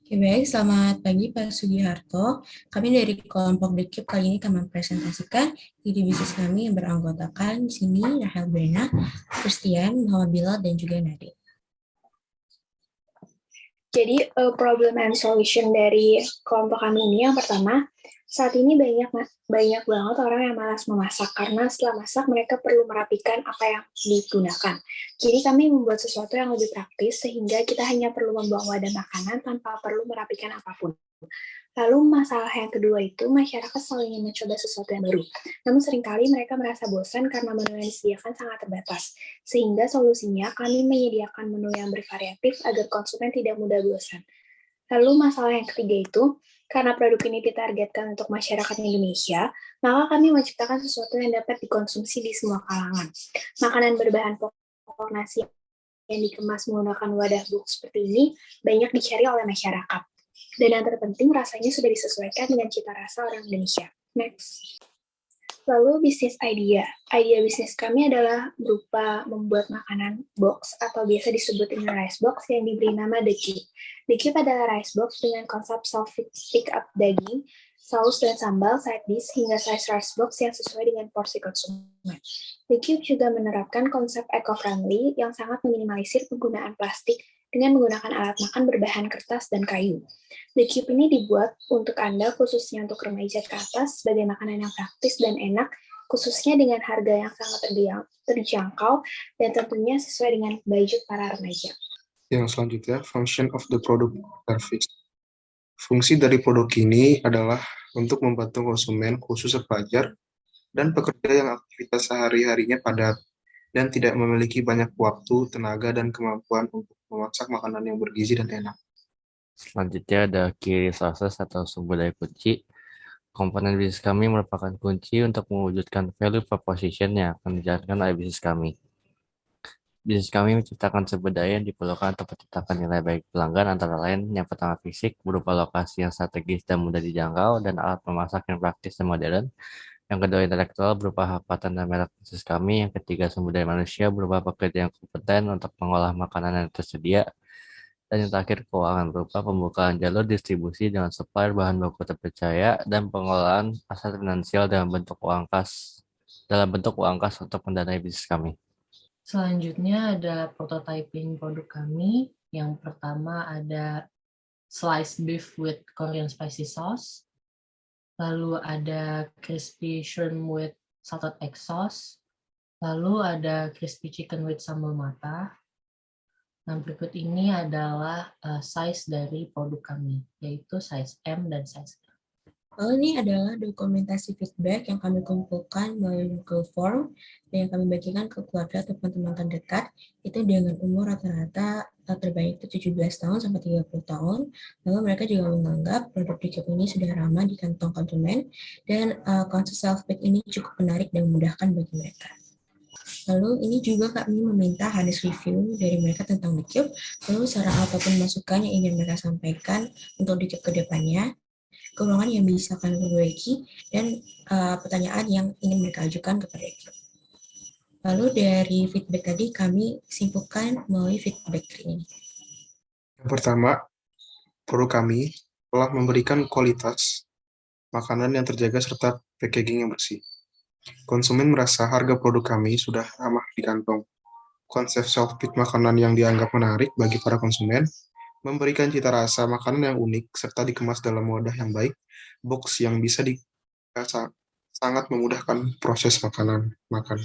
Oke, baik. Selamat pagi Pak Sugiharto. Kami dari kelompok The Cube kali ini akan mempresentasikan ide bisnis kami yang beranggotakan di sini Rahel Brena, Christian, Muhammad Bilal, dan juga Nadine. Jadi problem and solution dari kelompok kami ini yang pertama, saat ini banyak banget orang yang malas memasak karena setelah masak mereka perlu merapikan apa yang digunakan. Jadi kami membuat sesuatu yang lebih praktis sehingga kita hanya perlu membuang wadah makanan tanpa perlu merapikan apapun. Lalu masalah yang kedua itu masyarakat selalu ingin mencoba sesuatu yang baru. Namun seringkali mereka merasa bosan karena menu yang disediakan sangat terbatas. Sehingga solusinya kami menyediakan menu yang bervariatif agar konsumen tidak mudah bosan. Lalu masalah yang ketiga itu, karena produk ini ditargetkan untuk masyarakat Indonesia, maka kami menciptakan sesuatu yang dapat dikonsumsi di semua kalangan. Makanan berbahan pokok nasi yang dikemas menggunakan wadah box seperti ini banyak dicari oleh masyarakat. Dan yang terpenting rasanya sudah disesuaikan dengan cita rasa orang Indonesia. Next. Lalu bisnis idea. Idea bisnis kami adalah berupa membuat makanan box atau biasa disebut dengan rice box yang diberi nama The Cube. The Cube adalah rice box dengan konsep self-pick up daging, saus dan sambal, side dish, hingga size rice box yang sesuai dengan porsi konsumen. The Cube juga menerapkan konsep eco-friendly yang sangat meminimalisir penggunaan plastik dengan menggunakan alat makan berbahan kertas dan kayu. The Cube ini dibuat untuk Anda khususnya untuk remaja ke atas sebagai makanan yang praktis dan enak, khususnya dengan harga yang sangat terjangkau dan tentunya sesuai dengan budget para remaja. Yang selanjutnya, function of the product service. Fungsi dari produk ini adalah untuk membantu konsumen, khusus pelajar, dan pekerja yang aktivitas sehari-harinya padat dan tidak memiliki banyak waktu, tenaga, dan kemampuan untuk memasak makanan yang bergizi dan enak. Selanjutnya ada key resources atau sumber daya kunci. Komponen bisnis kami merupakan kunci untuk mewujudkan value proposition yang akan dijalankan oleh bisnis kami. Bisnis kami menciptakan sumber daya yang diperlukan untuk menciptakan nilai baik pelanggan antara lain yang pertama fisik berupa lokasi yang strategis dan mudah dijangkau dan alat memasak yang praktis dan modern. Yang kedua intelektual berupa hafatan dan merek bisnis kami. Yang ketiga sumber daya manusia berupa pekerja yang kompeten untuk mengolah makanan yang tersedia. Dan yang terakhir keuangan berupa pembukaan jalur distribusi dengan supplier bahan baku terpercaya dan pengelolaan aset finansial dalam bentuk uang kas untuk mendanai bisnis kami. Selanjutnya ada prototyping produk kami. Yang pertama ada sliced beef with Korean spicy sauce. Lalu ada crispy shrimp with salted egg sauce. Lalu ada crispy chicken with sambal mata. Nah, berikut ini adalah size dari produk kami, yaitu size M dan size L. Lalu ini adalah dokumentasi feedback yang kami kumpulkan melalui Google Form dan yang kami bagikan ke keluarga atau teman-teman terdekat itu dengan umur rata-rata terbaik itu 17 tahun sampai 30 tahun. Lalu mereka juga menganggap produk Dicap ini sudah ramah di kantong konsumen dan konsep self-pick ini cukup menarik dan memudahkan bagi mereka. Lalu ini juga kami meminta honest review dari mereka tentang The Cube, lalu saran ataupun masukan yang ingin mereka sampaikan untuk The Cube ke depannya, kekurangan yang bisa kami perbaiki, dan pertanyaan yang ingin mereka ajukan kepada The Cube. Lalu dari feedback tadi kami simpulkan melalui feedback ini. Yang pertama, produk kami telah memberikan kualitas makanan yang terjaga serta packaging yang bersih. Konsumen merasa harga produk kami sudah ramah di kantong. Konsep self-pick makanan yang dianggap menarik bagi para konsumen, memberikan cita rasa makanan yang unik serta dikemas dalam wadah yang baik, box yang bisa sangat memudahkan proses makan.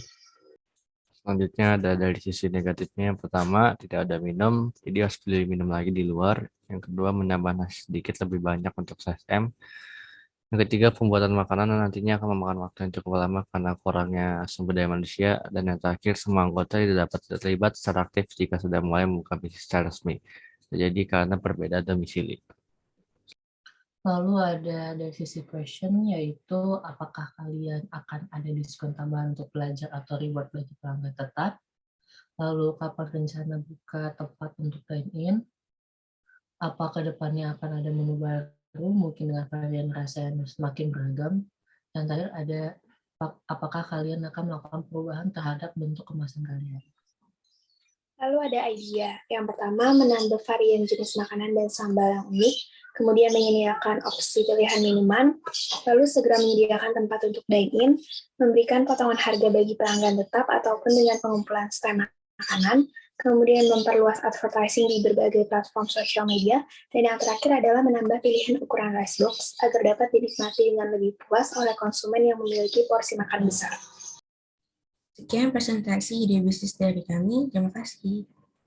Selanjutnya ada dari sisi negatifnya. Yang pertama, tidak ada minum, jadi harus beli minum lagi di luar. Yang kedua, menambah nasi sedikit lebih banyak untuk size M. Yang ketiga, pembuatan makanan nantinya akan memakan waktu yang cukup lama karena kurangnya sumber daya manusia. Dan yang terakhir, semua anggota tidak dapat terlibat secara aktif jika sudah mulai membuka bisnis secara resmi. Jadi karena perbedaan domisili. Lalu ada dari sisi question, yaitu apakah kalian akan ada diskon tambahan untuk pelajar atau reward bagi pelanggan tetap? Lalu kapan rencana buka tempat untuk dine-in? Apa ke depannya akan ada menu baru, mungkin dengan varian rasa yang semakin beragam? Dan terakhir ada, apakah kalian akan melakukan perubahan terhadap bentuk kemasan kalian? Lalu ada idea. Yang pertama, menambah varian jenis makanan dan sambal yang unik, kemudian menyediakan opsi pilihan minuman, lalu segera menyediakan tempat untuk dine-in, memberikan potongan harga bagi pelanggan tetap ataupun dengan pengumpulan stem makanan, kemudian memperluas advertising di berbagai platform sosial media, dan yang terakhir adalah menambah pilihan ukuran rice box agar dapat dinikmati dengan lebih puas oleh konsumen yang memiliki porsi makan besar. Sekian presentasi ide bisnis dari kami. Terima kasih.